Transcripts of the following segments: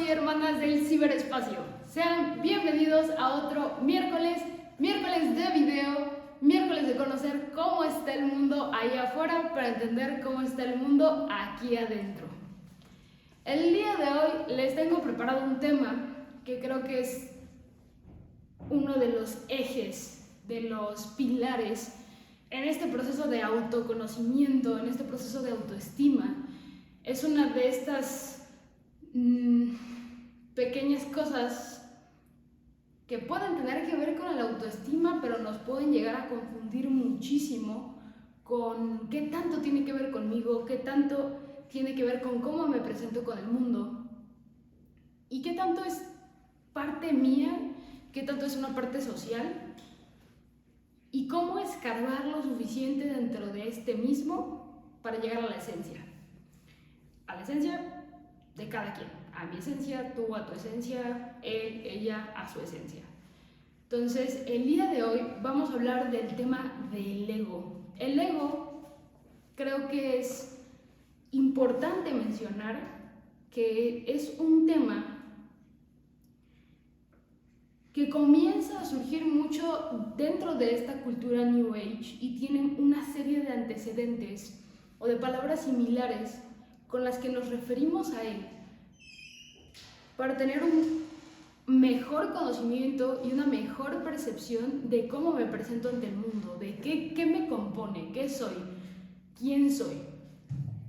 y hermanas del ciberespacio. Sean bienvenidos a otro miércoles de video, miércoles de conocer cómo está el mundo allá afuera para entender cómo está el mundo aquí adentro. El día de hoy les tengo preparado un tema que creo que es uno de los ejes, de los pilares en este proceso de autoconocimiento, en este proceso de autoestima. Es una de estas pequeñas cosas que pueden tener que ver con la autoestima, pero nos pueden llegar a confundir muchísimo con qué tanto tiene que ver conmigo, qué tanto tiene que ver con cómo me presento con el mundo y qué tanto es parte mía, qué tanto es una parte social y cómo escarbar lo suficiente dentro de este mismo para llegar a la esencia de cada quien, a mi esencia, tú a tu esencia, él, ella a su esencia. Entonces, el día de hoy vamos a hablar del tema del ego. El ego creo que es importante mencionar que es un tema que comienza a surgir mucho dentro de esta cultura New Age y tiene una serie de antecedentes o de palabras similares con las que nos referimos a él para tener un mejor conocimiento y una mejor percepción de cómo me presento ante el mundo, de qué me compone, qué soy, quién soy.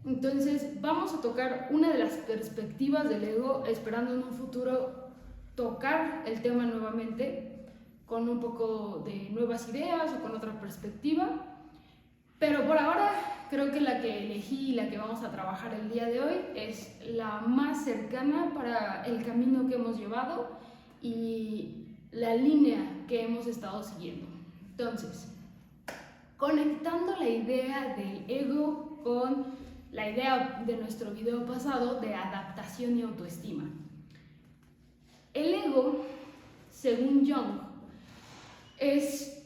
Entonces vamos a tocar una de las perspectivas del ego, esperando en un futuro tocar el tema nuevamente con un poco de nuevas ideas o con otra perspectiva. Pero por ahora creo que la que elegí y la que vamos a trabajar el día de hoy es la más cercana para el camino que hemos llevado y la línea que hemos estado siguiendo. Entonces, conectando la idea del ego con la idea de nuestro video pasado de adaptación y autoestima. El ego, según Jung, es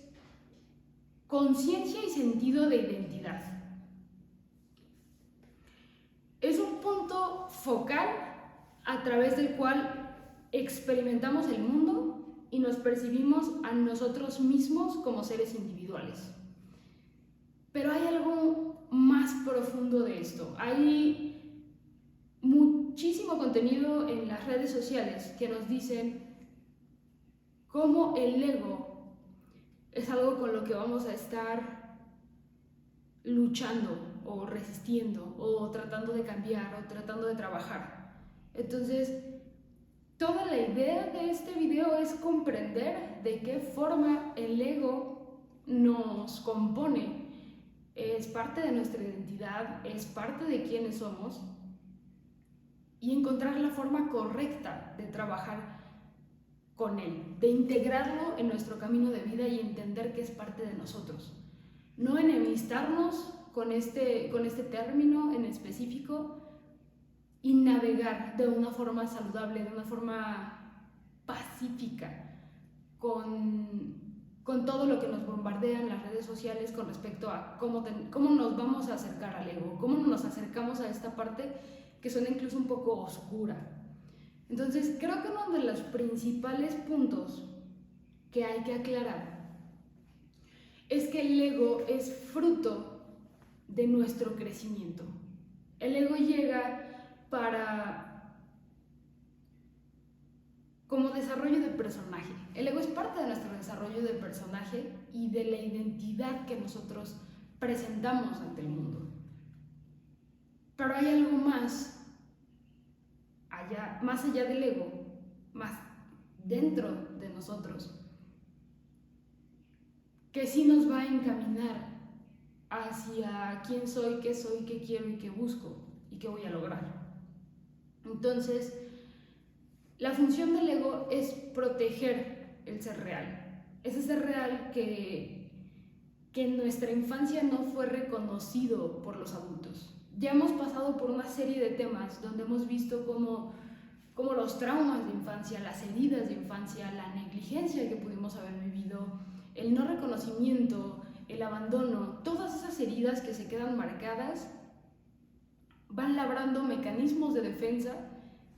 conciencia y sentido de identidad. Es un punto focal a través del cual experimentamos el mundo y nos percibimos a nosotros mismos como seres individuales. Pero hay algo más profundo de esto. Hay muchísimo contenido en las redes sociales que nos dicen cómo el ego es algo con lo que vamos a estar luchando o resistiendo o tratando de cambiar o tratando de trabajar. Entonces, toda la idea de este video es comprender de qué forma el ego nos compone. Es parte de nuestra identidad, es parte de quiénes somos y encontrar la forma correcta de trabajar con él, de integrarlo en nuestro camino de vida y entender que es parte de nosotros. No enemistarnos con este término en específico y navegar de una forma saludable, de una forma pacífica, con todo lo que nos bombardean las redes sociales con respecto a cómo nos vamos a acercar al ego, cómo nos acercamos a esta parte que suena incluso un poco oscura. Entonces, creo que uno de los principales puntos que hay que aclarar es que el ego es fruto de nuestro crecimiento. El ego llega como desarrollo de personaje. El ego es parte de nuestro desarrollo de personaje y de la identidad que nosotros presentamos ante el mundo. Pero hay algo más allá del ego, más dentro de nosotros, que sí nos va a encaminar hacia quién soy, qué quiero y qué busco y qué voy a lograr. Entonces, la función del ego es proteger el ser real. Ese ser real que en nuestra infancia no fue reconocido por los adultos. Ya hemos pasado por una serie de temas donde hemos visto cómo los traumas de infancia, las heridas de infancia, la negligencia que pudimos haber vivido, el no reconocimiento, el abandono, todas esas heridas que se quedan marcadas van labrando mecanismos de defensa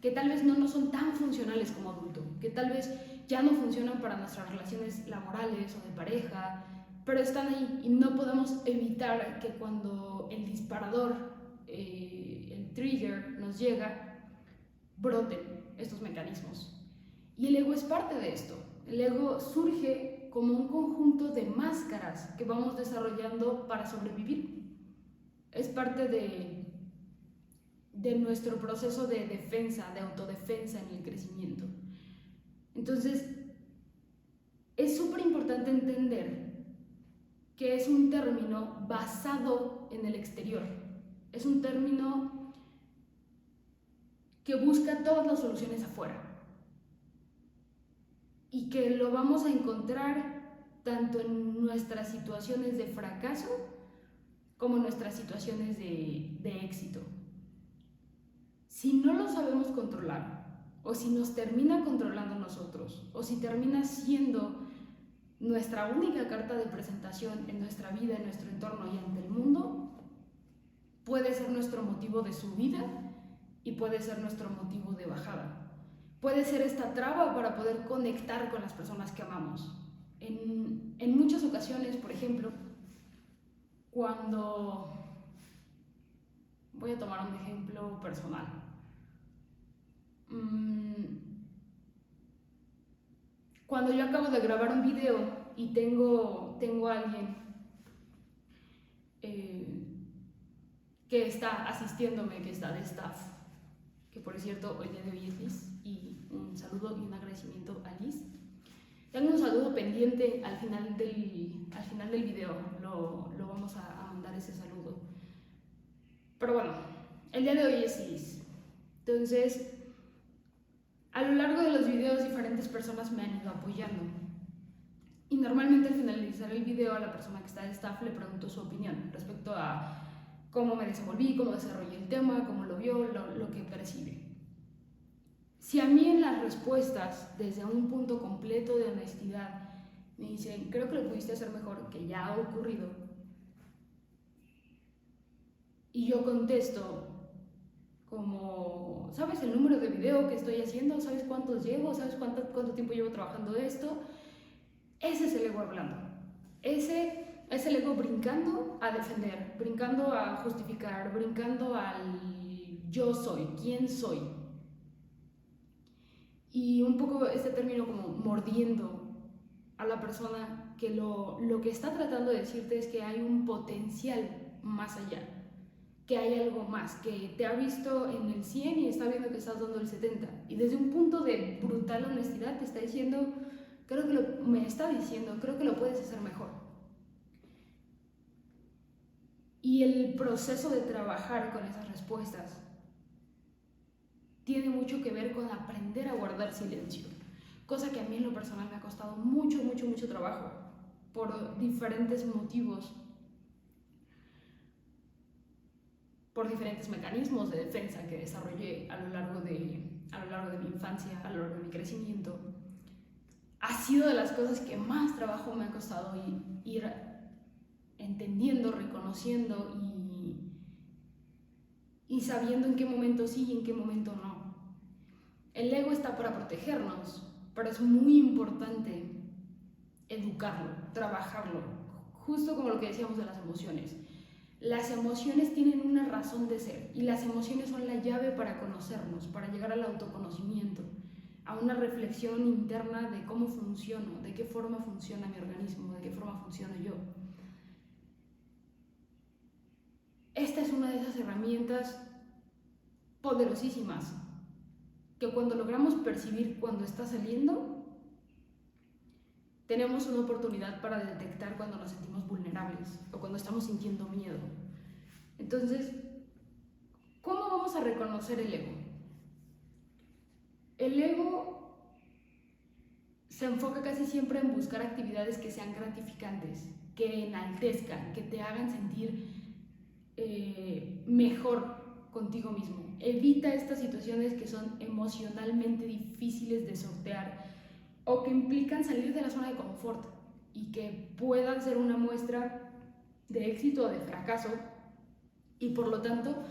que tal vez no nos son tan funcionales como adulto, que tal vez ya no funcionan para nuestras relaciones laborales o de pareja, pero están ahí y no podemos evitar que cuando el disparador, el trigger nos llega, broten estos mecanismos. Y el ego es parte de esto. El ego surge como un conjunto de máscaras que vamos desarrollando para sobrevivir. Es parte de nuestro proceso de defensa, de autodefensa en el crecimiento. Entonces, es súper importante entender que es un término basado en el exterior. Es un término que busca todas las soluciones afuera. Y que lo vamos a encontrar tanto en nuestras situaciones de fracaso como en nuestras situaciones de éxito. Si no lo sabemos controlar, o si nos termina controlando nosotros, o si termina siendo nuestra única carta de presentación en nuestra vida, en nuestro entorno y ante el mundo, puede ser nuestro motivo de subida y puede ser nuestro motivo de bajada. Puede ser esta traba para poder conectar con las personas que amamos. En muchas ocasiones, por ejemplo, cuando... Voy a tomar un ejemplo personal. Cuando yo acabo de grabar un video y tengo a alguien que está asistiéndome, que está de staff, que por cierto hoy día de hoy es Liz, y un saludo y un agradecimiento a Liz. Tengo un saludo pendiente al final del video, lo vamos a mandar ese saludo. Pero bueno, el día de hoy es Liz. Entonces, a lo largo de los videos diferentes personas me han ido apoyando. Y normalmente al finalizar el video a la persona que está de staff le pregunto su opinión respecto a cómo me desenvolví, cómo desarrollé el tema, cómo lo vio, lo que percibe. Si a mí en las respuestas, desde un punto completo de honestidad, me dicen, creo que lo pudiste hacer mejor, que ya ha ocurrido, y yo contesto como, ¿sabes el número de video que estoy haciendo? ¿Sabes cuántos llevo? ¿Sabes cuánto tiempo llevo trabajando esto? Ese es el ego hablando. Ese es el ego brincando a defender, brincando a justificar, brincando al yo soy, quién soy. Y un poco este término como mordiendo a la persona que lo que está tratando de decirte es que hay un potencial más allá, que hay algo más, que te ha visto en el 100 y está viendo que estás dando el 70. Y desde un punto de brutal honestidad te está diciendo, creo que lo puedes hacer mejor. Y el proceso de trabajar con esas respuestas tiene mucho que ver con aprender a guardar silencio, cosa que a mí en lo personal me ha costado mucho trabajo por diferentes motivos, por diferentes mecanismos de defensa que desarrollé a lo largo de mi infancia, a lo largo de mi crecimiento. Ha sido de las cosas que más trabajo me ha costado ir entendiendo, reconociendo y sabiendo en qué momento sí y en qué momento no. El ego está para protegernos, pero es muy importante educarlo, trabajarlo, justo como lo que decíamos de las emociones. Las emociones tienen una razón de ser y las emociones son la llave para conocernos, para llegar al autoconocimiento, a una reflexión interna de cómo funciono, de qué forma funciona mi organismo, de qué forma funciono yo. Esta es una de esas herramientas poderosísimas que cuando logramos percibir cuando está saliendo, tenemos una oportunidad para detectar cuando nos sentimos vulnerables o cuando estamos sintiendo miedo. Entonces, ¿cómo vamos a reconocer el ego? El ego se enfoca casi siempre en buscar actividades que sean gratificantes, que enaltezcan, que te hagan sentir mejor contigo mismo. Evita estas situaciones que son emocionalmente difíciles de sortear o que implican salir de la zona de confort y que puedan ser una muestra de éxito o de fracaso y por lo tanto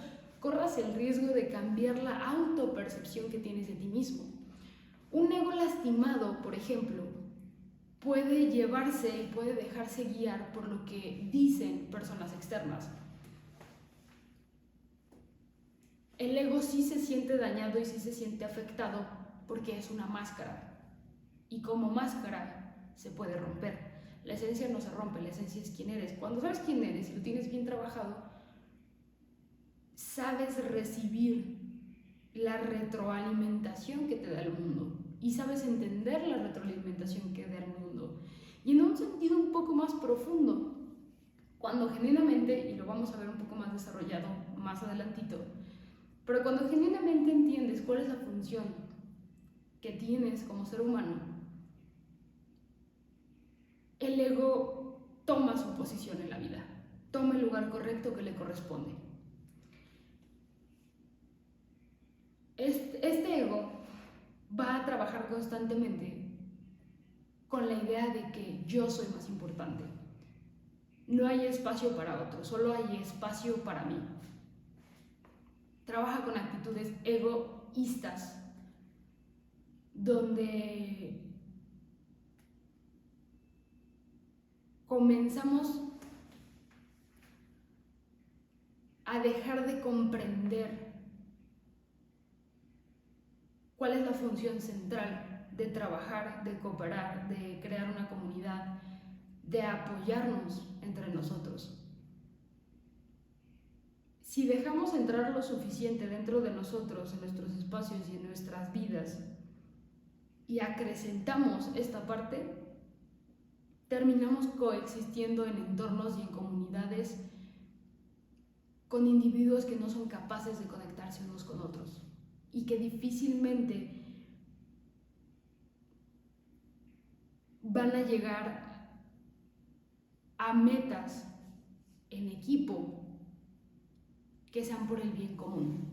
corras el riesgo de cambiar la autopercepción que tienes de ti mismo. Un ego lastimado, por ejemplo, puede llevarse y puede dejarse guiar por lo que dicen personas externas. El ego sí se siente dañado y sí se siente afectado porque es una máscara. Y como máscara se puede romper. La esencia no se rompe, la esencia es quién eres. Cuando sabes quién eres y lo tienes bien trabajado, sabes recibir la retroalimentación que te da el mundo y sabes entender la retroalimentación que da el mundo. Y en un sentido un poco más profundo, cuando genuinamente, y lo vamos a ver un poco más desarrollado más adelantito, pero cuando genuinamente entiendes cuál es la función que tienes como ser humano, el ego toma su posición en la vida, toma el lugar correcto que le corresponde. Este ego va a trabajar constantemente con la idea de que yo soy más importante. No hay espacio para otro, solo hay espacio para mí. Trabaja con actitudes egoístas, donde comenzamos a dejar de comprender cuál es la función central de trabajar, de cooperar, de crear una comunidad, de apoyarnos entre nosotros. Si dejamos entrar lo suficiente dentro de nosotros, en nuestros espacios y en nuestras vidas, y acrecentamos esta parte, terminamos coexistiendo en entornos y en comunidades con individuos que no son capaces de conectarse unos con otros y que difícilmente van a llegar a metas en equipo que sean por el bien común.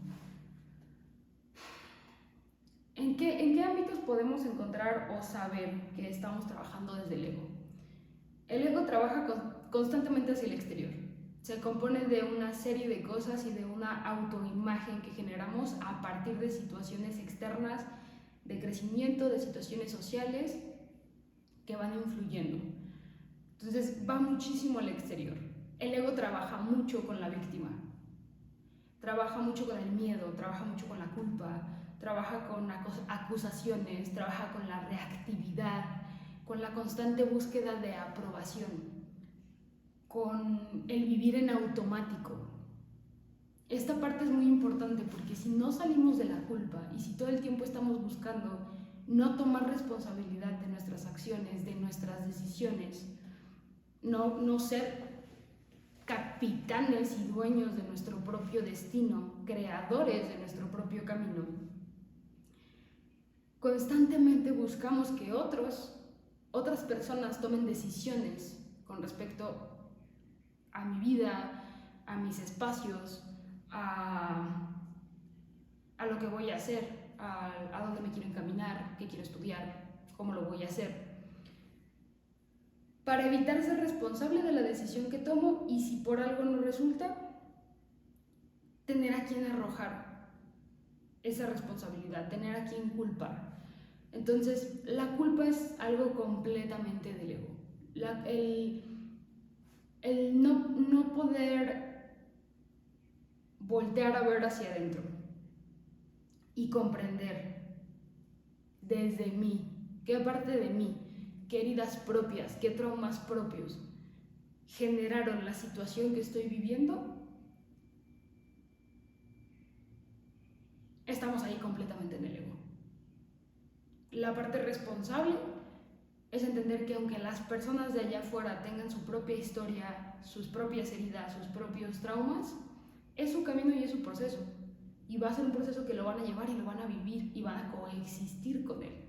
¿En qué ámbitos podemos encontrar o saber que estamos trabajando desde el ego? El ego trabaja constantemente hacia el exterior. Se compone de una serie de cosas y de una autoimagen que generamos a partir de situaciones externas, de crecimiento, de situaciones sociales que van influyendo. Entonces va muchísimo al exterior. El ego trabaja mucho con la víctima, trabaja mucho con el miedo, trabaja mucho con la culpa, trabaja con acusaciones, trabaja con la reactividad, con la constante búsqueda de aprobación, con el vivir en automático. Esta parte es muy importante porque si no salimos de la culpa y si todo el tiempo estamos buscando no tomar responsabilidad de nuestras acciones, de nuestras decisiones, no ser capitanes y dueños de nuestro propio destino, creadores de nuestro propio camino, constantemente buscamos que otras personas tomen decisiones con respecto a mi vida, a mis espacios, a lo que voy a hacer, a dónde me quiero encaminar, qué quiero estudiar, cómo lo voy a hacer, para evitar ser responsable de la decisión que tomo y si por algo no resulta, tener a quien arrojar esa responsabilidad, tener a quien culpar. Entonces, la culpa es algo completamente del ego. El no poder voltear a ver hacia adentro y comprender desde mí, qué parte de mí, qué heridas propias, qué traumas propios generaron la situación que estoy viviendo, estamos ahí completamente en el ego. La parte responsable es entender que aunque las personas de allá afuera tengan su propia historia, sus propias heridas, sus propios traumas, es su camino y es su proceso. Y va a ser un proceso que lo van a llevar y lo van a vivir y van a coexistir con él.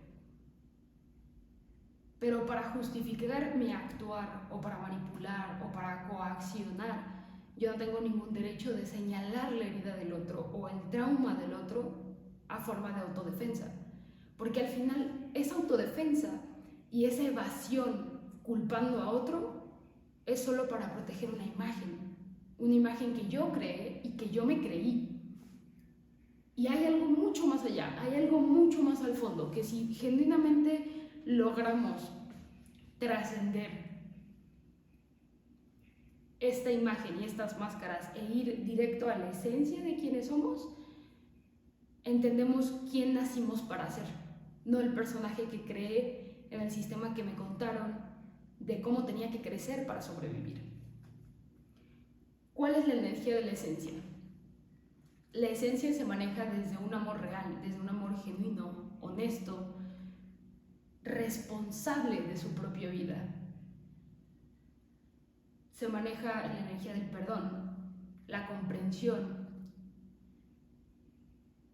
Pero para justificar mi actuar o para manipular o para coaccionar, yo no tengo ningún derecho de señalar la herida del otro o el trauma del otro a forma de autodefensa. Porque al final esa autodefensa y esa evasión culpando a otro es solo para proteger una imagen que yo creé y que yo me creí. Y hay algo mucho más allá, hay algo mucho más al fondo, que si genuinamente logramos trascender esta imagen y estas máscaras e ir directo a la esencia de quienes somos, entendemos quién nacimos para ser, no el personaje que creé en el sistema que me contaron de cómo tenía que crecer para sobrevivir. ¿Cuál es la energía de la esencia? La esencia se maneja desde un amor real, desde un amor genuino, honesto, responsable de su propia vida. Se maneja la energía del perdón, la comprensión,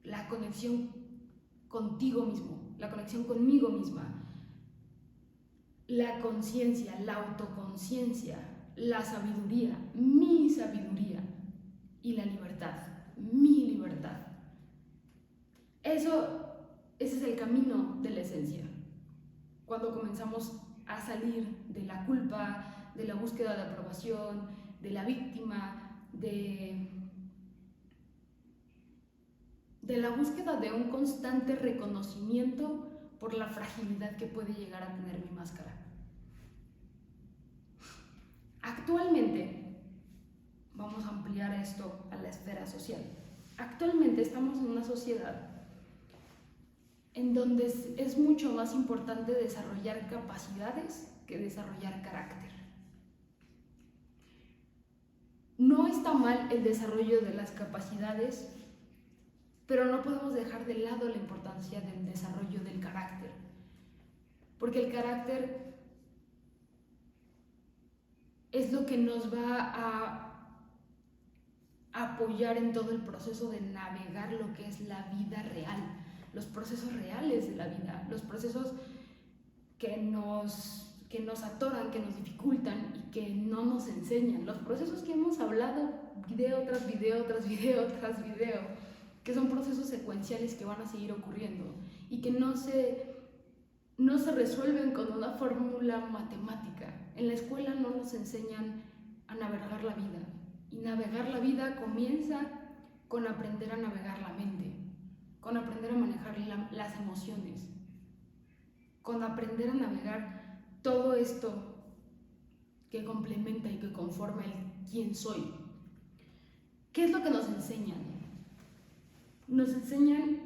la conexión contigo mismo, la conexión conmigo misma, la conciencia, la autoconciencia, la sabiduría, mi sabiduría y la libertad, mi libertad. Ese es el camino de la esencia. Cuando comenzamos a salir de la culpa, de la búsqueda de aprobación, de la víctima, de la búsqueda de un constante reconocimiento por la fragilidad que puede llegar a tener mi máscara. Actualmente, vamos a ampliar esto a la esfera social. Actualmente estamos en una sociedad en donde es mucho más importante desarrollar capacidades que desarrollar carácter. No está mal el desarrollo de las capacidades, pero no podemos dejar de lado la importancia del desarrollo del carácter, porque el carácter es lo que nos va a apoyar en todo el proceso de navegar lo que es la vida real, los procesos reales de la vida, los procesos que nos atoran, que nos dificultan y que no nos enseñan, los procesos que hemos hablado video tras video, tras video, tras video, que son procesos secuenciales que van a seguir ocurriendo y que no se resuelven con una fórmula matemática. En la escuela no nos enseñan a navegar la vida, y navegar la vida comienza con aprender a navegar la mente, con aprender a manejar las emociones, con aprender a navegar todo esto que complementa y que conforma el quién soy. ¿Qué es lo que nos enseñan? Nos enseñan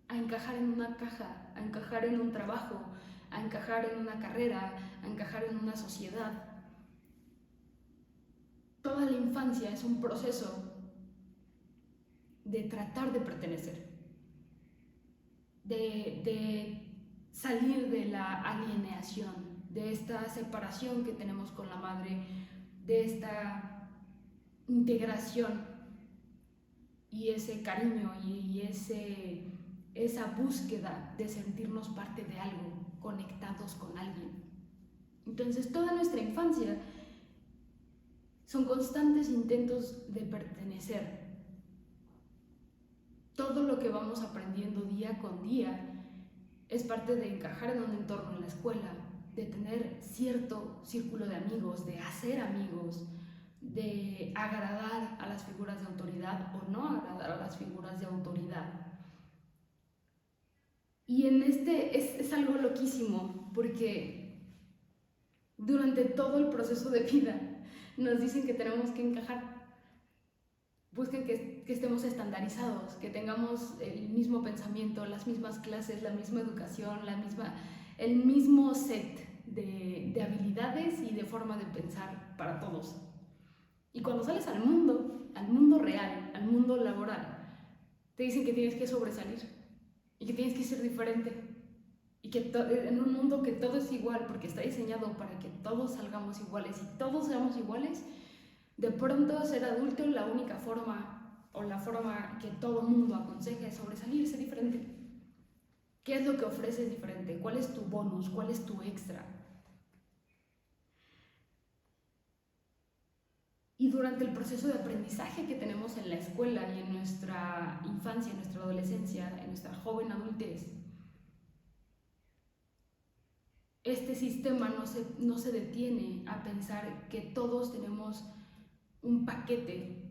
a encajar en una caja, a encajar en un trabajo, a encajar en una carrera, a encajar en una sociedad. Toda la infancia es un proceso de tratar de pertenecer, de salir de la alienación, de esta separación que tenemos con la madre, de esta integración y ese cariño y esa búsqueda de sentirnos parte de algo, conectados con alguien. Entonces toda nuestra infancia son constantes intentos de pertenecer. Todo lo que vamos aprendiendo día con día es parte de encajar en un entorno en la escuela, de tener cierto círculo de amigos, de hacer amigos, de agradar a las figuras de autoridad o no agradar a las figuras de autoridad. Y en es algo loquísimo, porque durante todo el proceso de vida nos dicen que tenemos que encajar. Busquen que estemos estandarizados, que tengamos el mismo pensamiento, las mismas clases, la misma educación, el mismo set de habilidades y de forma de pensar para todos. Y cuando sales al mundo real, al mundo laboral, te dicen que tienes que sobresalir y que tienes que ser diferente y que en un mundo que todo es igual, porque está diseñado para que todos salgamos iguales y todos seamos iguales, de pronto ser adulto la única forma o la forma que todo mundo aconseja es sobresalir, ser diferente. ¿Qué es lo que ofreces diferente? ¿Cuál es tu bonus? ¿Cuál es tu extra? Y durante el proceso de aprendizaje que tenemos en la escuela y en nuestra infancia, en nuestra adolescencia, en nuestra joven adultez, este sistema no se detiene a pensar que todos tenemos un paquete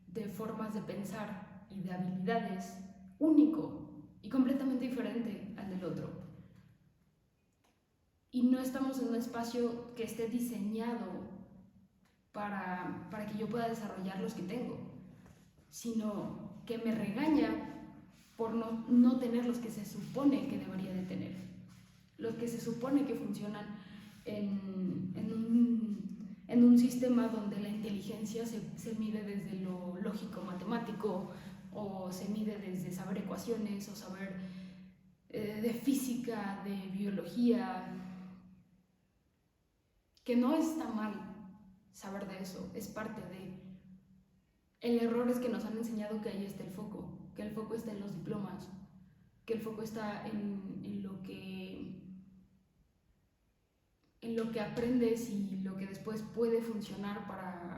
de formas de pensar y de habilidades único y completamente diferente al del otro. Y no estamos en un espacio que esté diseñado para que yo pueda desarrollar los que tengo, sino que me regaña por no tener los que se supone que debería de tener, los que se supone que funcionan en un sistema donde la inteligencia se mide desde lo lógico matemático, o se mide desde saber ecuaciones, o saber de física, de biología, que no está mal saber de eso, es parte de. El error es que nos han enseñado que ahí está el foco, que el foco está en los diplomas, que el foco está en lo que aprendes y lo que después puede funcionar para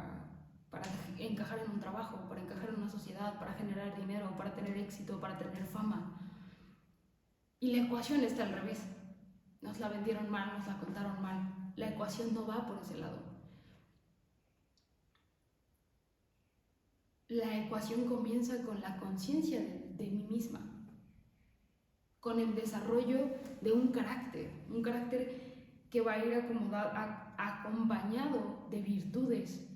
encajar en un trabajo, para encajar en una sociedad, para generar dinero, para tener éxito, para tener fama. Y la ecuación está al revés. Nos la vendieron mal, nos la contaron mal. La ecuación no va por ese lado. La ecuación comienza con la conciencia de mí misma, con el desarrollo de un carácter que va a ir acompañado de virtudes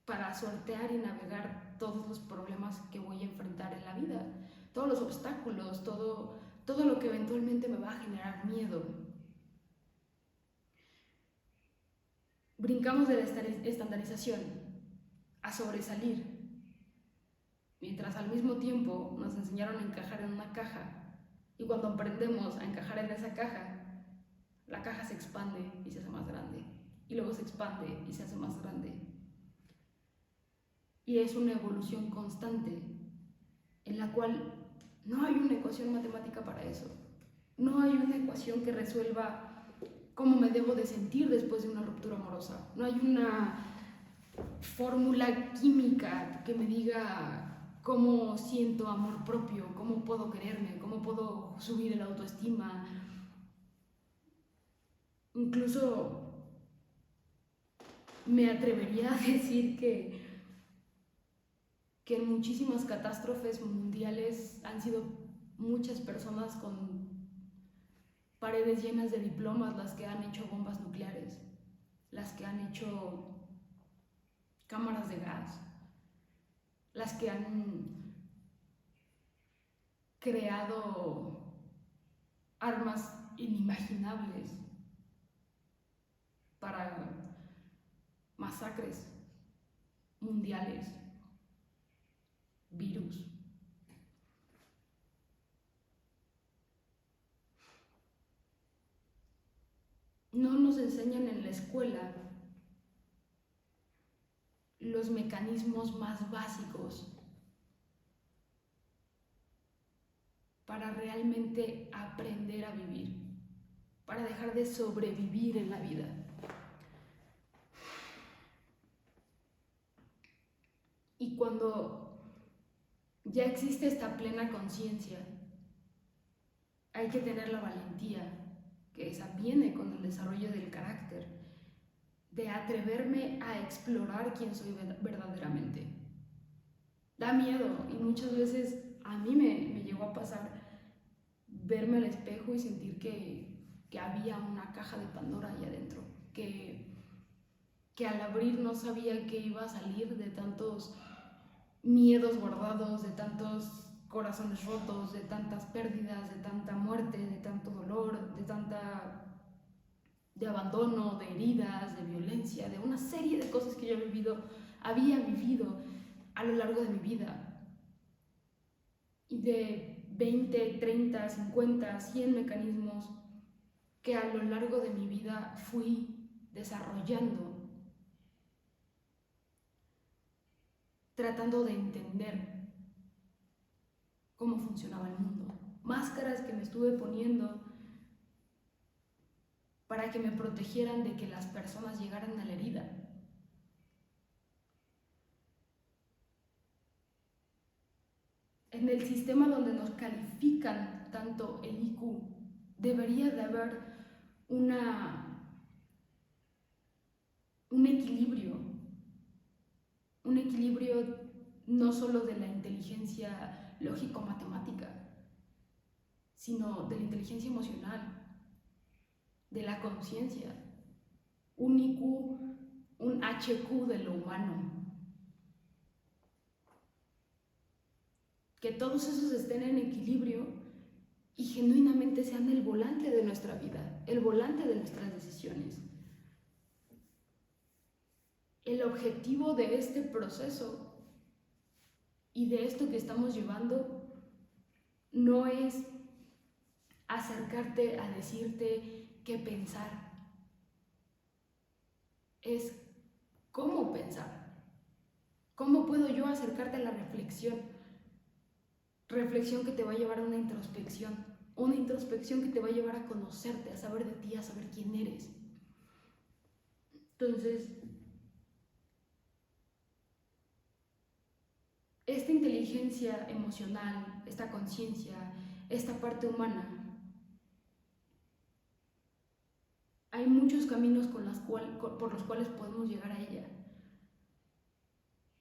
para sortear y navegar todos los problemas que voy a enfrentar en la vida, todos los obstáculos, todo lo que eventualmente me va a generar miedo. Brincamos de la estandarización a sobresalir, mientras al mismo tiempo nos enseñaron a encajar en una caja, y cuando aprendemos a encajar en esa caja, la caja se expande y se hace más grande, y luego se expande y se hace más grande. Y es una evolución constante en la cual no hay una ecuación matemática para eso. No hay una ecuación que resuelva cómo me debo de sentir después de una ruptura amorosa. No hay una fórmula química que me diga cómo siento amor propio, cómo puedo quererme, cómo puedo subir la autoestima. Incluso me atrevería a decir que en muchísimas catástrofes mundiales han sido muchas personas con paredes llenas de diplomas las que han hecho bombas nucleares, las que han hecho cámaras de gas, las que han creado armas inimaginables para masacres mundiales, virus. No nos enseñan en la escuela los mecanismos más básicos para realmente aprender a vivir, para dejar de sobrevivir en la vida. Y cuando ya existe esta plena conciencia, hay que tener la valentía, que esa viene con el desarrollo del carácter, de atreverme a explorar quién soy verdaderamente. Da miedo, y muchas veces a mí me llegó a pasar verme al espejo y sentir que había una caja de Pandora ahí adentro, que al abrir no sabía qué iba a salir, de tantos miedos guardados, de tantos corazones rotos, de tantas pérdidas, de tanta muerte, de tanto dolor, de abandono, de heridas, de violencia, de una serie de cosas que yo había vivido a lo largo de mi vida. Y de 20, 30, 50, 100 mecanismos que a lo largo de mi vida fui desarrollando, tratando de entender cómo funcionaba el mundo. Máscaras que me estuve poniendo para que me protegieran de que las personas llegaran a la herida. En el sistema donde nos califican tanto el IQ, debería de haber un equilibrio no solo de la inteligencia lógico-matemática, sino de la inteligencia emocional, de la conciencia, un IQ, un HQ de lo humano. Que todos esos estén en equilibrio y genuinamente sean el volante de nuestra vida, el volante de nuestras decisiones. El objetivo de este proceso y de esto que estamos llevando no es acercarte a decirte qué pensar, es cómo pensar. ¿Cómo puedo yo acercarte a la reflexión? Reflexión que te va a llevar a una introspección que te va a llevar a conocerte, a saber de ti, a saber quién eres. Entonces, esta inteligencia emocional, esta conciencia, esta parte humana, hay muchos caminos por los cuales podemos llegar a ella.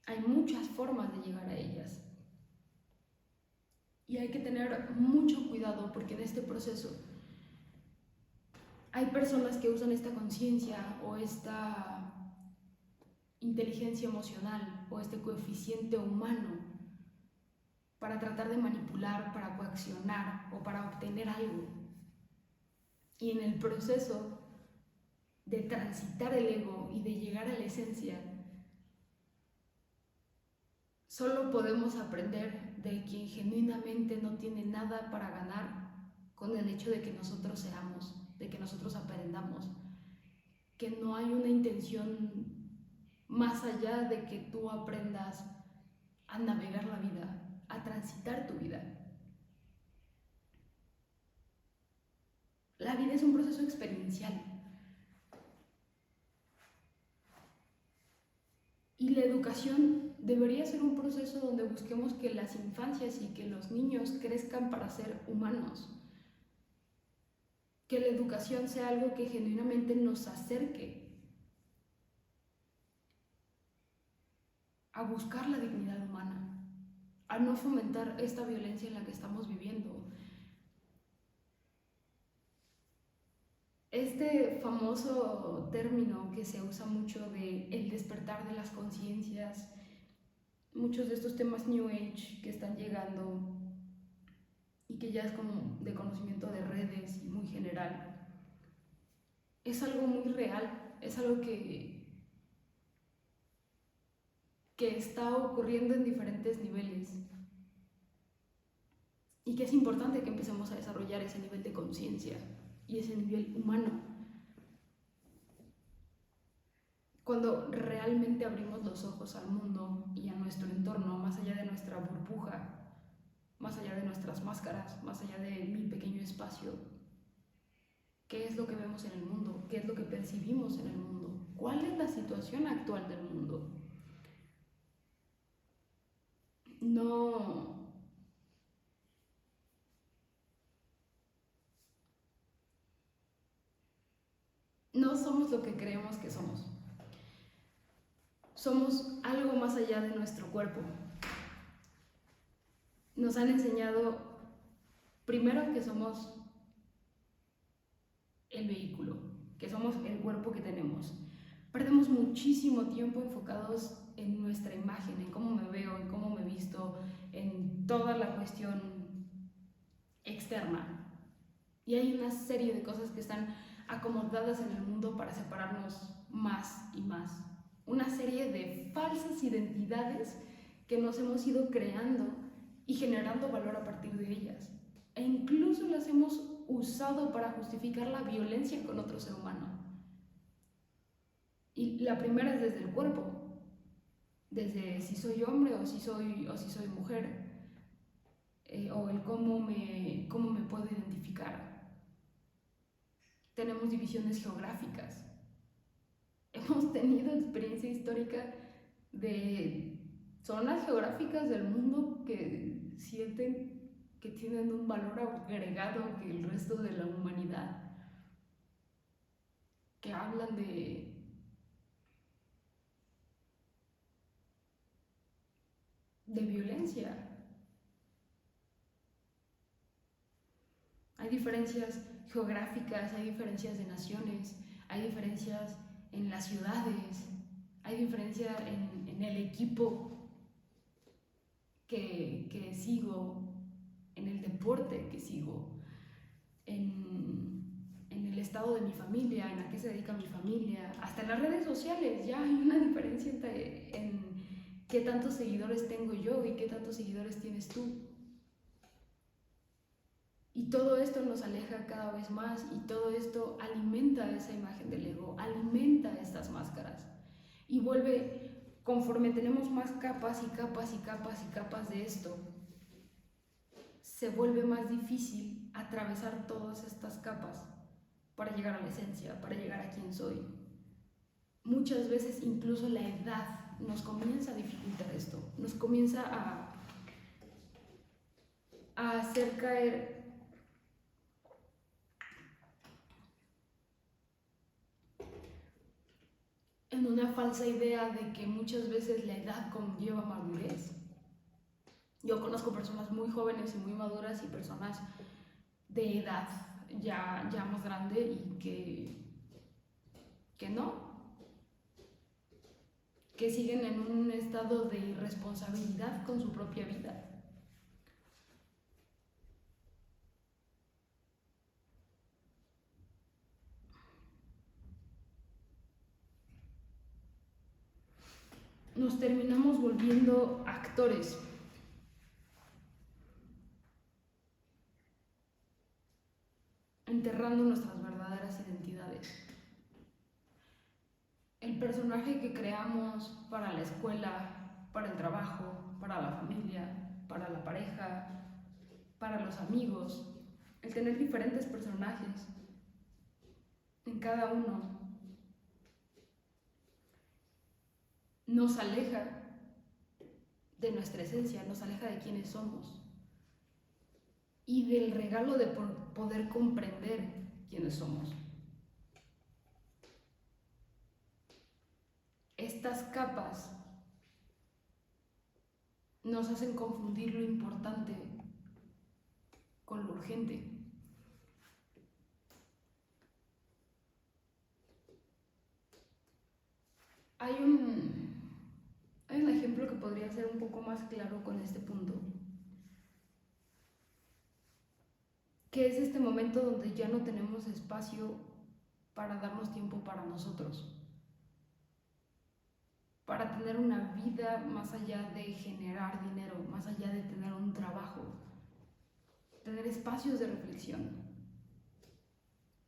Hay muchas formas de llegar a ellas. Y hay que tener mucho cuidado porque en este proceso hay personas que usan esta conciencia o esta inteligencia emocional o este coeficiente humano para tratar de manipular, para coaccionar o para obtener algo. Y en el proceso de transitar el ego y de llegar a la esencia, solo podemos aprender de quien genuinamente no tiene nada para ganar con el hecho de que nosotros seamos, de que nosotros aprendamos, que no hay una intención más allá de que tú aprendas a navegar la vida, a transitar tu vida. La vida es un proceso experiencial. Y la educación debería ser un proceso donde busquemos que las infancias y que los niños crezcan para ser humanos. Que la educación sea algo que genuinamente nos acerque a buscar la dignidad humana, a no fomentar esta violencia en la que estamos viviendo. Este famoso término que se usa mucho de el despertar de las conciencias, muchos de estos temas New Age que están llegando y que ya es como de conocimiento de redes y muy general, es algo muy real, es algo que está ocurriendo en diferentes niveles y que es importante que empecemos a desarrollar ese nivel de conciencia y ese nivel humano. Cuando realmente abrimos los ojos al mundo y a nuestro entorno, más allá de nuestra burbuja, más allá de nuestras máscaras, más allá de mi pequeño espacio, ¿qué es lo que vemos en el mundo? ¿Qué es lo que percibimos en el mundo? ¿Cuál es la situación actual del mundo? No somos lo que creemos que somos. Somos algo más allá de nuestro cuerpo. Nos han enseñado primero que somos el vehículo, que somos el cuerpo que tenemos. Perdemos muchísimo tiempo enfocados en nuestra imagen, en cómo me veo, en cómo me visto, en toda la cuestión externa. Y hay una serie de cosas que están acomodadas en el mundo para separarnos más y más. Una serie de falsas identidades que nos hemos ido creando y generando valor a partir de ellas. E incluso las hemos usado para justificar la violencia con otro ser humano. Y la primera es desde el cuerpo, desde si soy hombre o si soy mujer, o el cómo me puedo identificar. Tenemos divisiones geográficas. Hemos tenido experiencia histórica de zonas geográficas del mundo que sienten que tienen un valor agregado que el resto de la humanidad, que hablan de violencia. diferencias geográficas, hay diferencias de naciones, hay diferencias en las ciudades, hay diferencia en el equipo que sigo, en el deporte que sigo, en el estado de mi familia, en a qué se dedica mi familia, hasta en las redes sociales ya hay una diferencia en qué tantos seguidores tengo yo y qué tantos seguidores tienes tú. Y todo esto nos aleja cada vez más y todo esto alimenta esa imagen del ego, alimenta estas máscaras y vuelve, conforme tenemos más capas y capas y capas y capas de esto, se vuelve más difícil atravesar todas estas capas para llegar a la esencia, para llegar a quién soy. Muchas veces incluso la edad nos comienza a dificultar esto, nos comienza a hacer caer en una falsa idea de que muchas veces la edad conlleva madurez. Yo conozco personas muy jóvenes y muy maduras y personas de edad ya más grande y que no, que siguen en un estado de irresponsabilidad con su propia vida. Nos terminamos volviendo actores. Enterrando nuestras verdaderas identidades. El personaje que creamos para la escuela, para el trabajo, para la familia, para la pareja, para los amigos, el tener diferentes personajes en cada uno nos aleja de nuestra esencia, nos aleja de quiénes somos y del regalo de poder comprender quiénes somos. Estas capas nos hacen confundir lo importante con lo urgente. Hay un ejemplo que podría ser un poco más claro con este punto, que es este momento donde ya no tenemos espacio para darnos tiempo para nosotros, para tener una vida más allá de generar dinero, más allá de tener un trabajo, tener espacios de reflexión.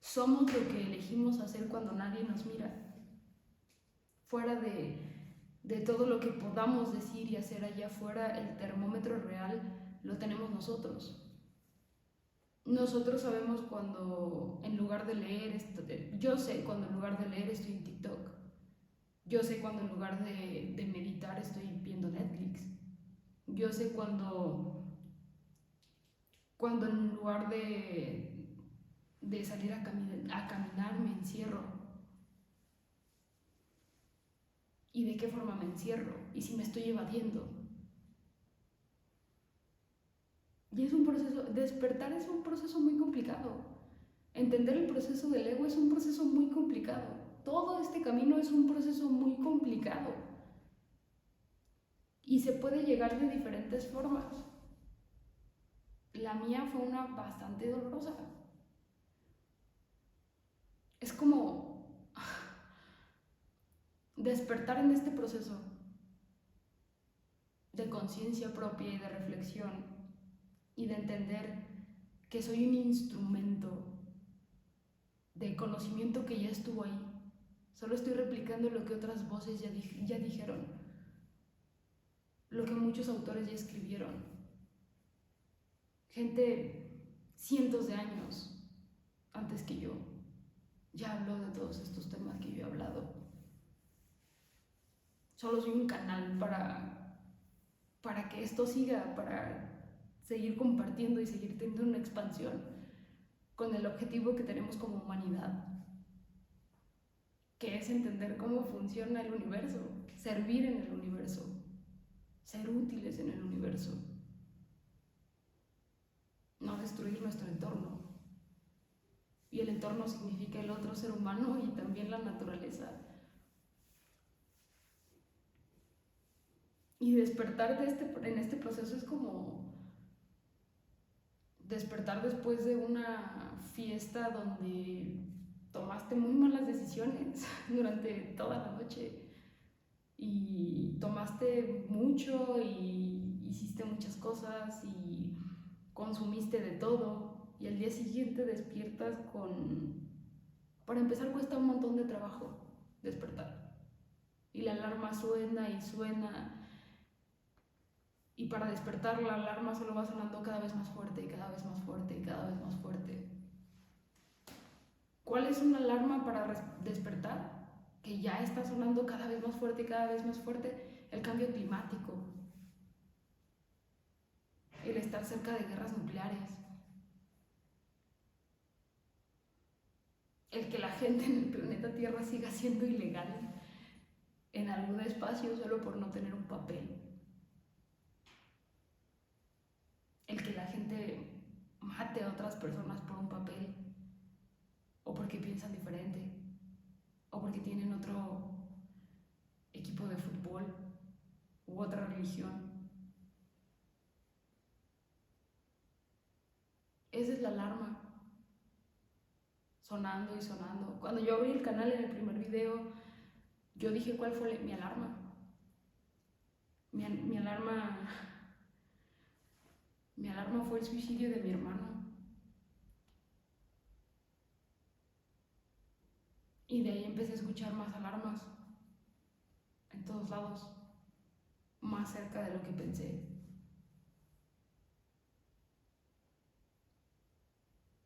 Somos lo que elegimos hacer cuando nadie nos mira, fuera de todo lo que podamos decir y hacer allá afuera. El termómetro real lo tenemos nosotros. Nosotros sabemos cuando en lugar de leer, yo sé cuando en lugar de leer estoy en TikTok. Yo sé cuando en lugar de meditar estoy viendo Netflix. Yo sé cuando en lugar de salir a caminar me encierro. ¿Y de qué forma me encierro? ¿Y si me estoy evadiendo? Y es un proceso, despertar es un proceso muy complicado. Entender el proceso del ego es un proceso muy complicado. Todo este camino es un proceso muy complicado. Y se puede llegar de diferentes formas. La mía fue una bastante dolorosa. Es como despertar en este proceso de conciencia propia y de reflexión y de entender que soy un instrumento de conocimiento que ya estuvo ahí. Solo estoy replicando lo que otras voces ya dijeron, lo que muchos autores ya escribieron. Gente cientos de años antes que yo ya habló de todos estos temas que yo he hablado. Solo soy un canal para que esto siga, para seguir compartiendo y seguir teniendo una expansión con el objetivo que tenemos como humanidad, que es entender cómo funciona el universo, servir en el universo, ser útiles en el universo, no destruir nuestro entorno. y el entorno significa el otro ser humano y también la naturaleza. Y despertar en este proceso es como despertar después de una fiesta donde tomaste muy malas decisiones durante toda la noche y tomaste mucho y hiciste muchas cosas y consumiste de todo y al día siguiente despiertas con... Para empezar cuesta un montón de trabajo despertar y la alarma suena y suena y para despertar la alarma solo va sonando cada vez más fuerte y cada vez más fuerte y cada vez más fuerte. ¿Cuál es una alarma para despertar? Que ya está sonando cada vez más fuerte y cada vez más fuerte, el cambio climático, el estar cerca de guerras nucleares, el que la gente en el planeta Tierra siga siendo ilegal en algún espacio solo por no tener un papel, el que la gente mate a otras personas por un papel o porque piensan diferente o porque tienen otro equipo de fútbol u otra religión. Esa es la alarma, sonando y sonando. Cuando yo abrí el canal en el primer video, yo dije cuál fue mi alarma. Mi alarma fue el suicidio de mi hermano. Y de ahí empecé a escuchar más alarmas en todos lados, más cerca de lo que pensé.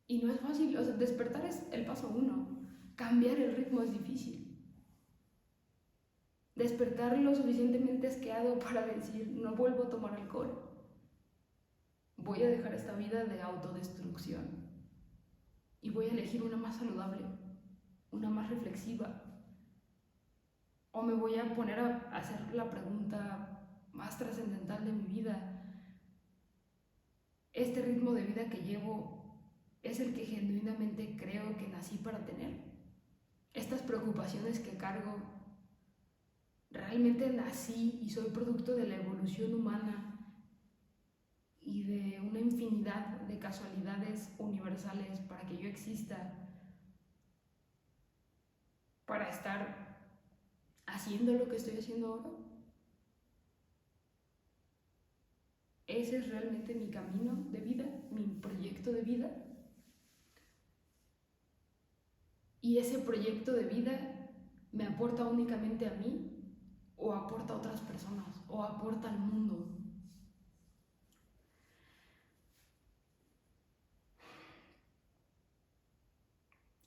Y no es fácil, o sea, despertar es el paso 1, cambiar el ritmo es difícil. Despertar lo suficientemente asqueado para decir, no vuelvo a tomar alcohol. Voy a dejar esta vida de autodestrucción y voy a elegir una más saludable, una más reflexiva. O me voy a poner a hacer la pregunta más trascendental de mi vida. ¿Este ritmo de vida que llevo es el que genuinamente creo que nací para tener? ¿Estas preocupaciones que cargo, realmente nací y soy producto de la evolución humana y de una infinidad de casualidades universales para que yo exista, para estar haciendo lo que estoy haciendo ahora? ¿Ese es realmente mi camino de vida, mi proyecto de vida? ¿Y ese proyecto de vida me aporta únicamente a mí o aporta a otras personas o aporta al mundo?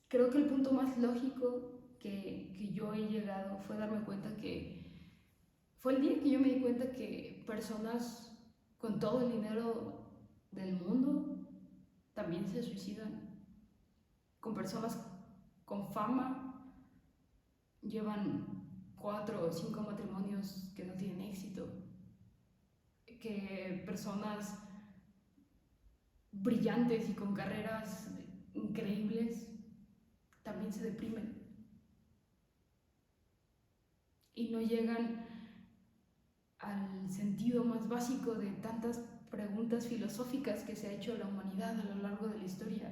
Creo que el punto más lógico que yo he llegado fue darme cuenta que fue el día que yo me di cuenta que personas con todo el dinero del mundo también se suicidan, con personas con fama llevan 4 o 5 matrimonios que no tienen éxito, que personas brillantes y con carreras increíbles también se deprimen y no llegan al sentido más básico de tantas preguntas filosóficas que se ha hecho la humanidad a lo largo de la historia,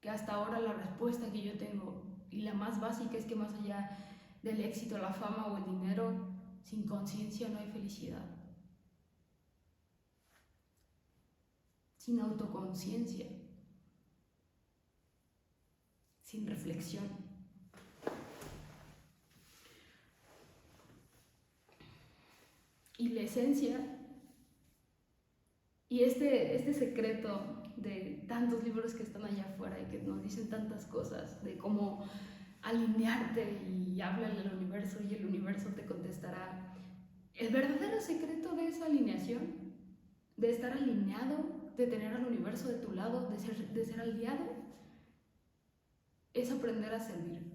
que hasta ahora la respuesta que yo tengo y la más básica es que más allá del éxito, la fama o el dinero, sin conciencia no hay felicidad. Sin autoconciencia, sin reflexión. Y la esencia, y este secreto de tantos libros que están allá afuera y que nos dicen tantas cosas, de cómo alinearte y háblale al universo y el universo te contestará. El verdadero secreto de esa alineación, de estar alineado, de tener al universo de tu lado, de ser aliado, es aprender a servir.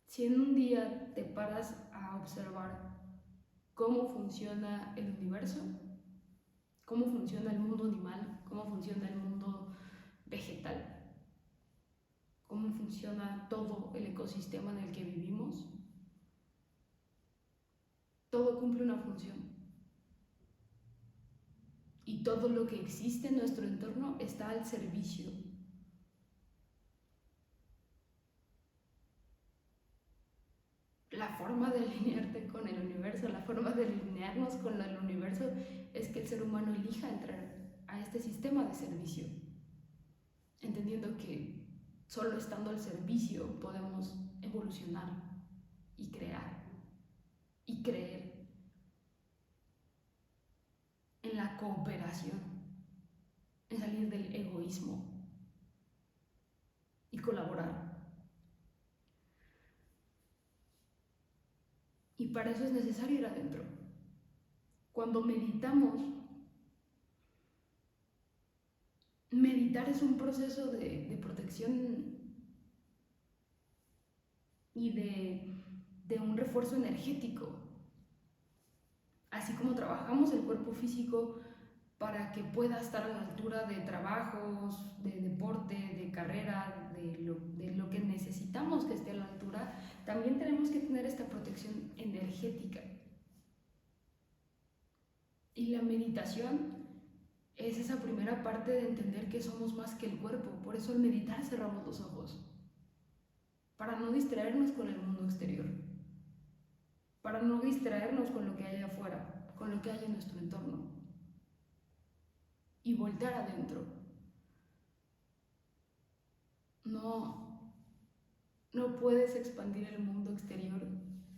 Si en un día te paras a observar cómo funciona el universo, cómo funciona el mundo animal, cómo funciona el mundo vegetal, cómo funciona todo el ecosistema en el que vivimos. Todo cumple una función. Y todo lo que existe en nuestro entorno está al servicio. La forma de alinearte con el universo, la forma de alinearnos con el universo es que el ser humano elija entrar a este sistema de servicio, entendiendo que solo estando al servicio podemos evolucionar y crear y creer en la cooperación, en salir del egoísmo y colaborar. Y para eso es necesario ir adentro. Cuando meditamos, meditar es un proceso de protección y de un refuerzo energético. Así como trabajamos el cuerpo físico para que pueda estar a la altura de trabajos, de deporte, de carrera, de lo que necesitamos que esté a la altura, también tenemos que tener esta protección energética. Y la meditación es esa primera parte de entender que somos más que el cuerpo. Por eso al meditar cerramos los ojos, para no distraernos con el mundo exterior, para no distraernos con lo que hay afuera, con lo que hay en nuestro entorno, y voltear adentro. No puedes expandir el mundo exterior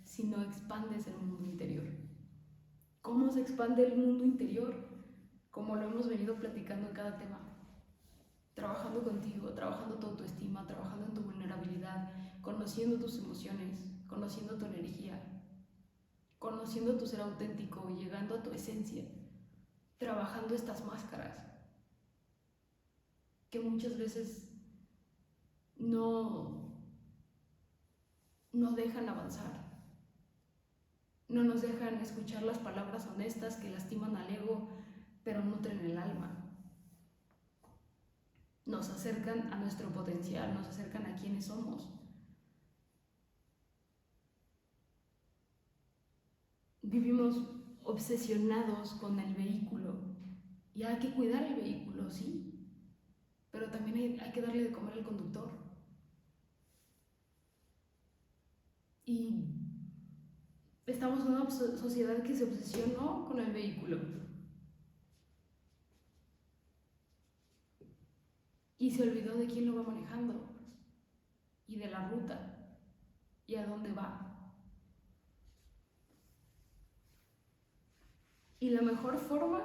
si no expandes el mundo interior. ¿Cómo se expande el mundo interior? Como lo hemos venido platicando en cada tema. Trabajando contigo, trabajando tu autoestima, trabajando en tu vulnerabilidad, conociendo tus emociones, conociendo tu energía, conociendo tu ser auténtico, llegando a tu esencia, trabajando estas máscaras que muchas veces no dejan avanzar, no nos dejan escuchar las palabras honestas que lastiman al ego, pero nutren el alma. Nos acercan a nuestro potencial, nos acercan a quienes somos. Vivimos obsesionados con el vehículo y hay que cuidar el vehículo, sí, pero también hay que darle de comer al conductor. Y estamos en una sociedad que se obsesionó con el vehículo y se olvidó de quién lo va manejando y de la ruta y a dónde va. Y la mejor forma,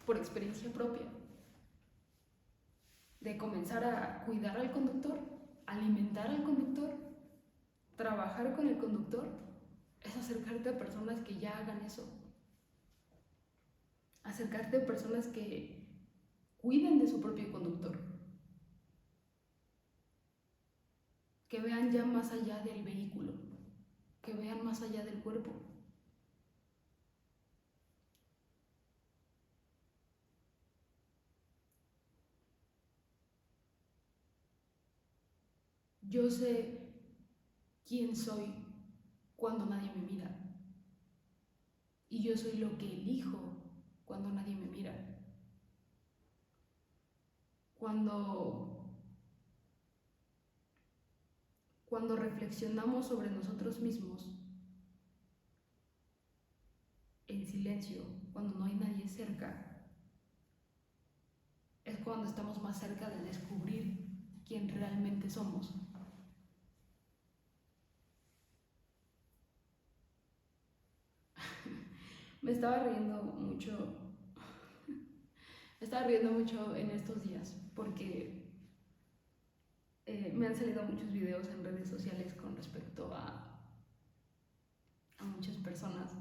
por experiencia propia, de comenzar a cuidar al conductor, alimentar al conductor, trabajar con el conductor, es acercarte a personas que ya hagan eso. Acercarte a personas que cuiden de su propio conductor. Que vean ya más allá del vehículo, que vean más allá del cuerpo. Yo sé quién soy cuando nadie me mira. Y yo soy lo que elijo cuando nadie me mira. Cuando reflexionamos sobre nosotros mismos en silencio, cuando no hay nadie cerca, es cuando estamos más cerca de descubrir quién realmente somos. Me estaba riendo mucho en estos días porque me han salido muchos videos en redes sociales con respecto a muchas personas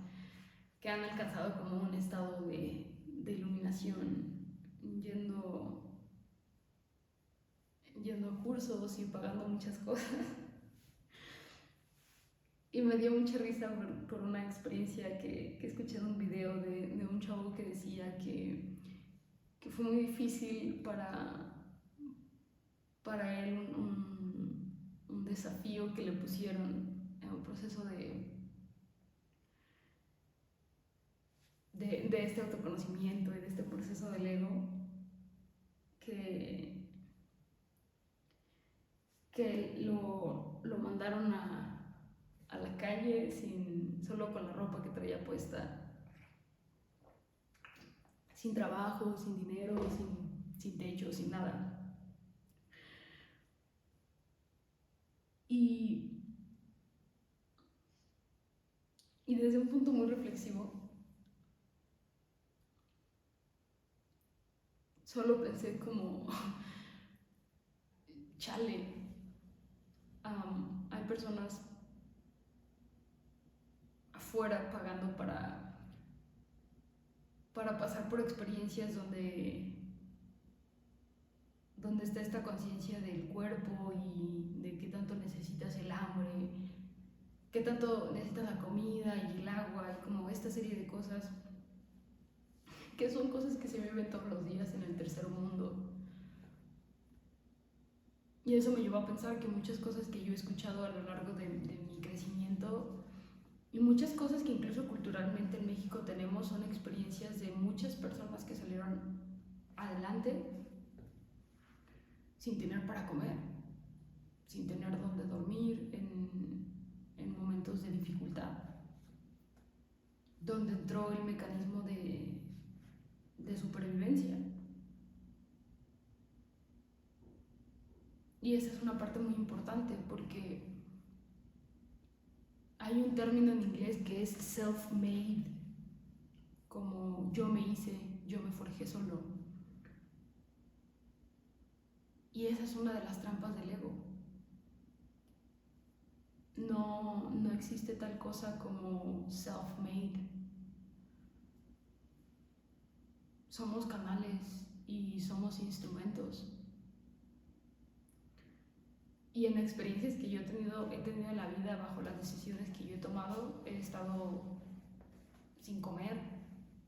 que han alcanzado como un estado de iluminación yendo a cursos y pagando muchas cosas. Y me dio mucha risa por una experiencia que escuché en un video de un chavo que decía que fue muy difícil para él un desafío que le pusieron en un proceso de este autoconocimiento y de este proceso del ego que lo mandaron a la calle solo con la ropa que traía puesta, sin trabajo, sin dinero, sin techo, sin nada. Y desde un punto muy reflexivo, solo pensé como, chale, hay personas afuera pagando para pasar por experiencias donde está esta conciencia del cuerpo y de qué tanto necesitas el hambre, qué tanto necesitas la comida y el agua, y como esta serie de cosas que son cosas que se viven todos los días en el tercer mundo. Y eso me llevó a pensar que muchas cosas que yo he escuchado a lo largo de mi crecimiento y muchas cosas que incluso culturalmente en México tenemos son experiencias de muchas personas que salieron adelante sin tener para comer, sin tener dónde dormir en momentos de dificultad, donde entró el mecanismo de supervivencia. Y esa es una parte muy importante porque hay un término en inglés que es self-made, como yo me hice, yo me forjé solo. Y esa es una de las trampas del ego. No existe tal cosa como self-made. Somos canales y somos instrumentos. Y en experiencias que yo he tenido en la vida, bajo las decisiones que yo he tomado, he estado sin comer,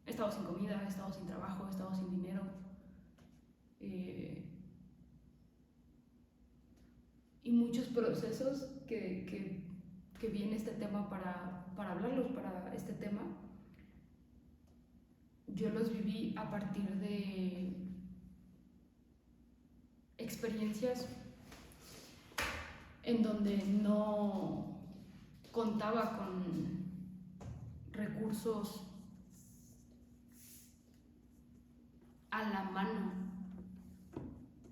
he estado sin comida, he estado sin trabajo, he estado sin dinero. Y muchos procesos que viene este tema para hablarlos, para este tema, yo los viví a partir de experiencias en donde no contaba con recursos a la mano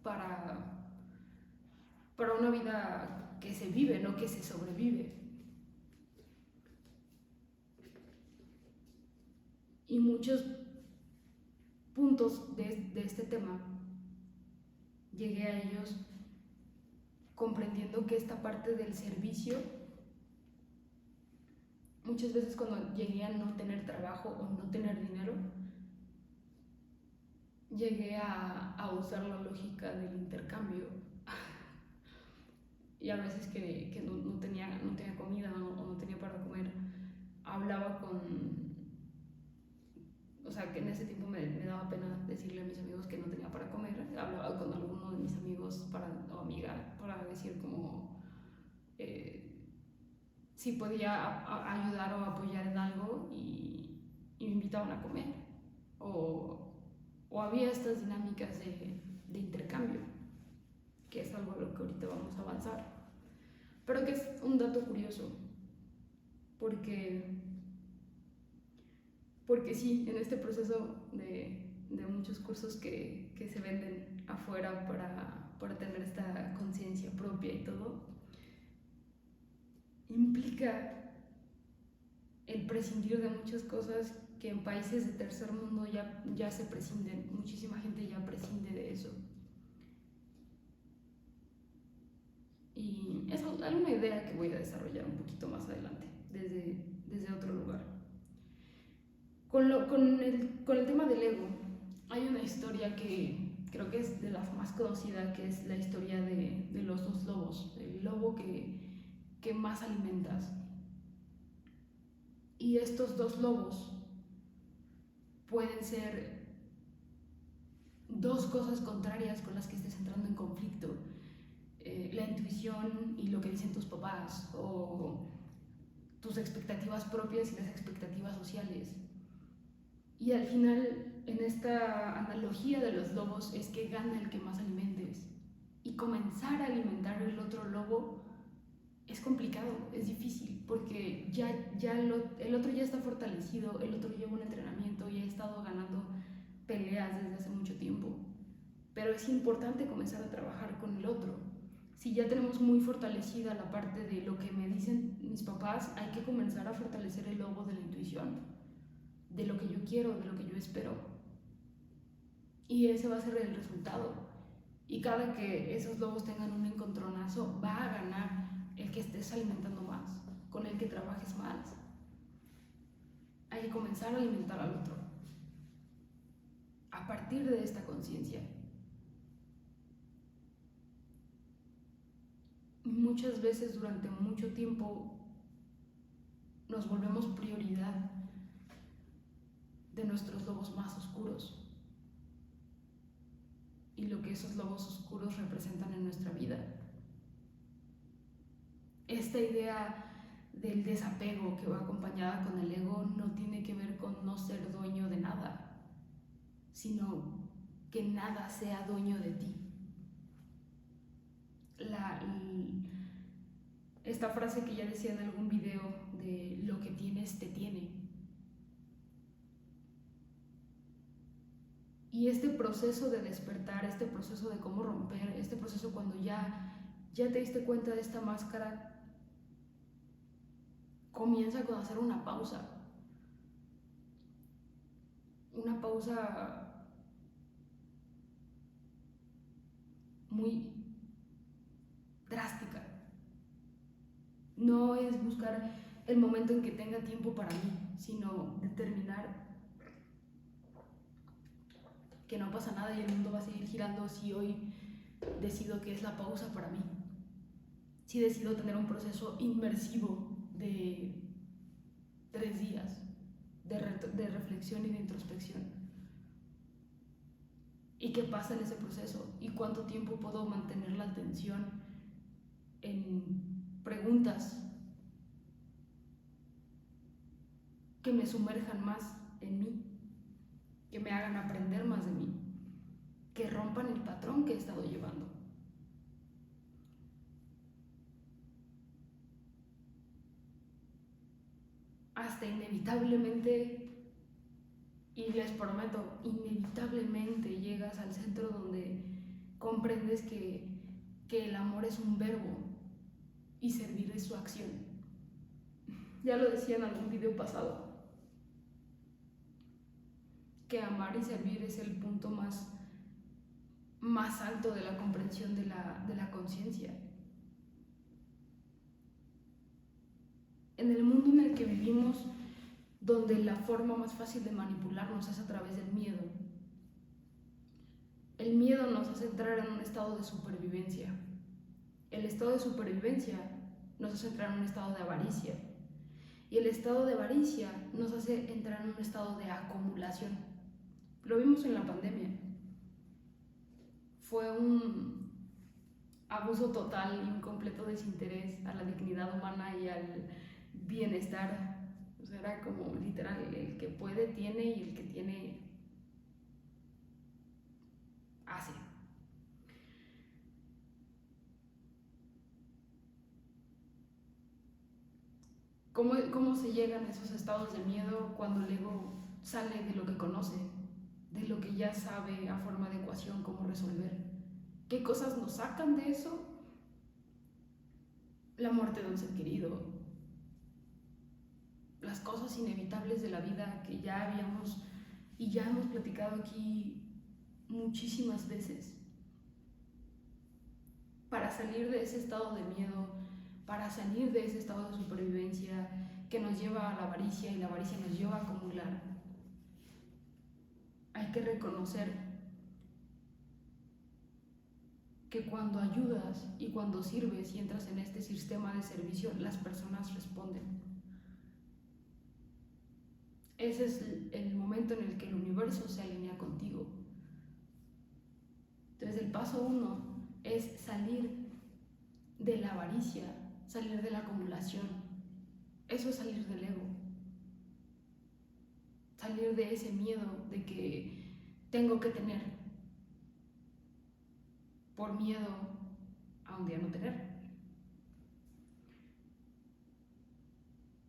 para una vida que se vive, no que se sobrevive. Y muchos puntos de este tema llegué a ellos comprendiendo que esta parte del servicio, muchas veces cuando llegué a no tener trabajo o no tener dinero, llegué a usar la lógica del intercambio. Y a veces que no tenía comida o no tenía para comer, hablaba o sea, que en ese tiempo me daba pena decirle a mis amigos que no tenía para comer. Hablaba con alguno de mis amigos o amiga para decir como si podía ayudar o apoyar en algo y me invitaban a comer. O había estas dinámicas de intercambio, que es algo a lo que ahorita vamos a avanzar. Pero que es un dato curioso, porque sí, en este proceso de muchos cursos que se venden afuera para tener esta conciencia propia y todo, implica el prescindir de muchas cosas que en países de tercer mundo ya se prescinden, muchísima gente ya prescinde de eso. Y es una idea que voy a desarrollar un poquito más adelante, desde otro lugar. Con el tema del ego, hay una historia que creo que es de las más conocidas, que es la historia de los dos lobos, el lobo que más alimentas. Y estos dos lobos pueden ser dos cosas contrarias con las que estés entrando en conflicto. La intuición y lo que dicen tus papás, o tus expectativas propias y las expectativas sociales. Y al final, en esta analogía de los lobos, es que gana el que más alimentes. Y comenzar a alimentar el otro lobo es complicado, es difícil, porque el otro ya está fortalecido, el otro lleva un entrenamiento y ha estado ganando peleas desde hace mucho tiempo. Pero es importante comenzar a trabajar con el otro. Si ya tenemos muy fortalecida la parte de lo que me dicen mis papás, hay que comenzar a fortalecer el lobo de la intuición, de lo que yo quiero, de lo que yo espero. Y ese va a ser el resultado. Y cada que esos lobos tengan un encontronazo, va a ganar el que estés alimentando más, con el que trabajes más. Hay que comenzar a alimentar al otro a partir de esta conciencia. Muchas veces durante mucho tiempo nos volvemos prioridad de nuestros lobos más oscuros y lo que esos lobos oscuros representan en nuestra vida. Esta idea del desapego que va acompañada con el ego no tiene que ver con no ser dueño de nada, sino que nada sea dueño de ti. Esta frase que ya decía en algún video de lo que tienes te tiene. Y este proceso de despertar, este proceso de cómo romper, este proceso cuando ya te diste cuenta de esta máscara, comienza con hacer una pausa. Una pausa muy drástica. No es buscar el momento en que tenga tiempo para mí, sino determinar que no pasa nada y el mundo va a seguir girando si hoy decido que es la pausa para mí. Si decido tener un proceso inmersivo de 3 días de reflexión y de introspección. ¿Y qué pasa en ese proceso? ¿Y cuánto tiempo puedo mantener la atención en preguntas que me sumerjan más en mí, que me hagan aprender más de mí, que rompan el patrón que he estado llevando? Hasta inevitablemente, y les prometo, inevitablemente llegas al centro donde comprendes que el amor es un verbo y servir es su acción. Ya lo decía en algún video pasado, que amar y servir es el punto más alto de la comprensión de la conciencia. En el mundo en el que vivimos, donde la forma más fácil de manipularnos es a través del miedo, el miedo nos hace entrar en un estado de supervivencia. El estado de supervivencia nos hace entrar en un estado de avaricia. Y el estado de avaricia nos hace entrar en un estado de acumulación. Lo vimos en la pandemia. Fue un abuso total y un completo desinterés a la dignidad humana y al bienestar. O sea, era como literal, el que puede tiene y el que tiene hace. ¿Cómo se llegan a esos estados de miedo cuando el ego sale de lo que conoce, de lo que ya sabe a forma de ecuación cómo resolver? ¿Qué cosas nos sacan de eso? La muerte de un ser querido, las cosas inevitables de la vida que ya habíamos y ya hemos platicado aquí muchísimas veces. Para salir de ese estado de miedo, para salir de ese estado de supervivencia que nos lleva a la avaricia y la avaricia nos lleva a acumular, hay que reconocer que cuando ayudas y cuando sirves y entras en este sistema de servicio, las personas responden. Ese es el momento en el que el universo se alinea contigo. paso 1 es salir de la avaricia, salir de la acumulación. Eso es salir del ego. Salir de ese miedo de que tengo que tener por miedo a un día no tener.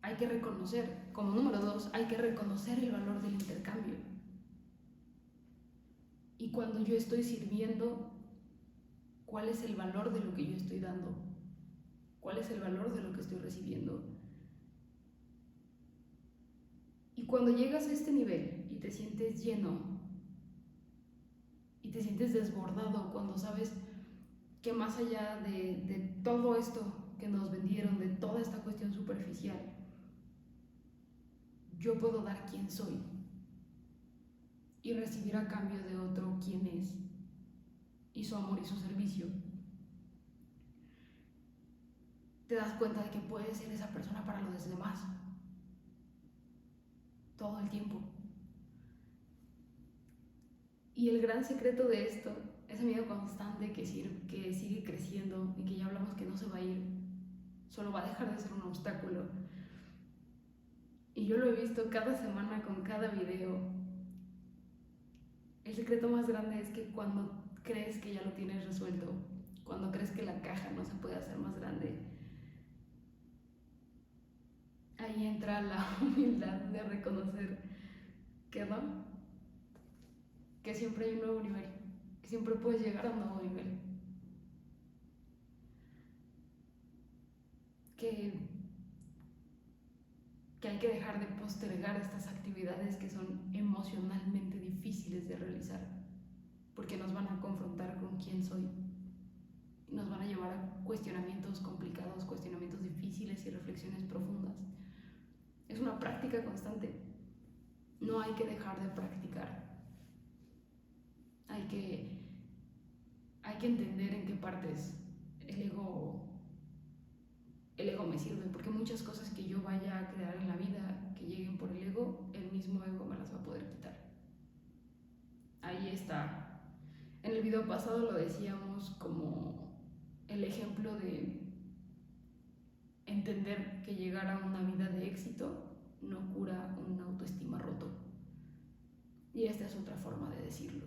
Hay que reconocer, como número 2, hay que reconocer el valor del intercambio. Y cuando yo estoy sirviendo, ¿cuál es el valor de lo que yo estoy dando? ¿Cuál es el valor de lo que estoy recibiendo? Y cuando llegas a este nivel y te sientes lleno y te sientes desbordado, cuando sabes que más allá de todo esto que nos vendieron, de toda esta cuestión superficial, yo puedo dar quién soy y recibir a cambio de otro quién es, y su amor y su servicio, te das cuenta de que puedes ser esa persona para los demás todo el tiempo. Y el gran secreto de esto, ese miedo constante que sigue creciendo y que ya hablamos que no se va a ir, solo va a dejar de ser un obstáculo. Y yo lo he visto cada semana con cada video. El secreto más grande es que cuando crees que ya lo tienes resuelto, cuando crees que la caja no se puede hacer más grande, ahí entra la humildad de reconocer que no, que siempre hay un nuevo nivel, que siempre puedes llegar a un nuevo nivel, que hay que dejar de postergar estas actividades que son emocionalmente difíciles de realizar, porque nos van a confrontar con quién soy, y nos van a llevar a cuestionamientos complicados, cuestionamientos difíciles y reflexiones profundas. Es una práctica constante, no hay que dejar de practicar, hay que entender en qué partes el ego me sirve, porque muchas cosas que yo vaya a crear en la vida que lleguen por el ego, el mismo ego me las va a poder quitar. Ahí está. En el video pasado lo decíamos como el ejemplo de entender que llegar a una vida de éxito no cura una autoestima roto. Y esta es otra forma de decirlo.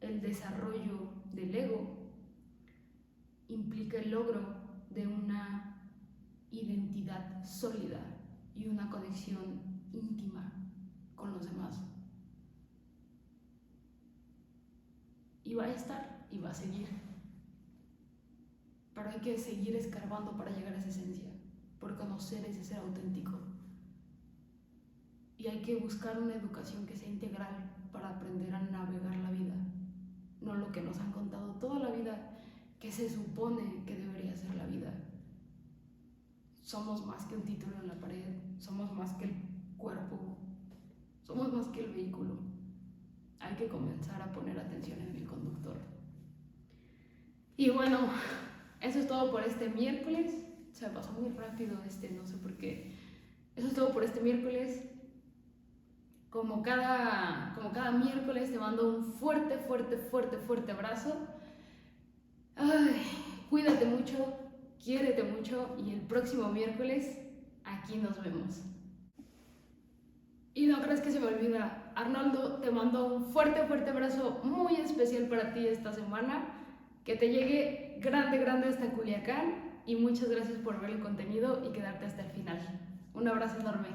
El desarrollo del ego implica el logro de una identidad sólida y una conexión íntima con los demás. Y va a estar y va a seguir. Pero hay que seguir escarbando para llegar a esa esencia, por conocer ese ser auténtico. Y hay que buscar una educación que sea integral para aprender a navegar la vida, no lo que nos han contado toda la vida que se supone que debería ser la vida. Somos más que un título en la pared, somos más que el cuerpo, somos más que el vehículo. Hay que comenzar a poner atención en el conductor. Y bueno, eso es todo por este miércoles. Se me pasó muy rápido no sé por qué. Eso es todo por este miércoles. Como cada miércoles te mando un fuerte, fuerte, fuerte, fuerte abrazo. Ay, cuídate mucho, quiérete mucho y el próximo miércoles aquí nos vemos. Y no crees que se me olvida, Arnoldo, te mando un fuerte, fuerte abrazo muy especial para ti esta semana. Que te llegue grande, grande hasta Culiacán y muchas gracias por ver el contenido y quedarte hasta el final. Un abrazo enorme.